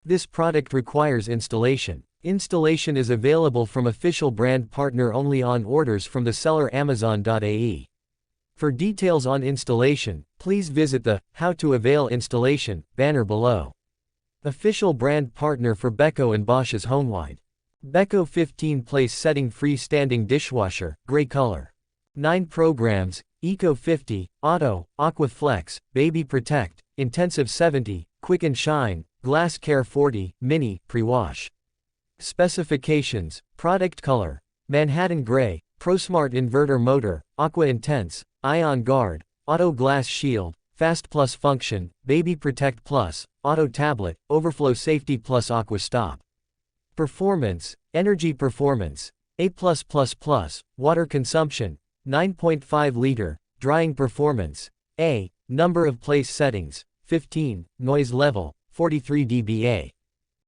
This product requires installation. Installation is available from official brand partner only on orders from the seller Amazon.ae. For details on installation, please visit the How to Avail Installation banner below. Official brand partner for Beko and Bosch's Homewide. Beko 15 place setting freestanding dishwasher, gray color. 9 programs, Eco 50, Auto, Aqua Flex, Baby Protect, Intensive 70, Quick and Shine, Glass Care 40, Mini, Prewash. Specifications, product color, Manhattan Gray, ProSmart Inverter Motor, Aqua Intense, Ion Guard, Auto Glass Shield, Fast Plus Function, Baby Protect Plus, Auto Tablet, Overflow Safety Plus Aqua Stop. Performance, Energy Performance, A+++, Water Consumption, 9.5 liter, Drying Performance, A, Number of Place Settings, 15, Noise Level, 43 dBA.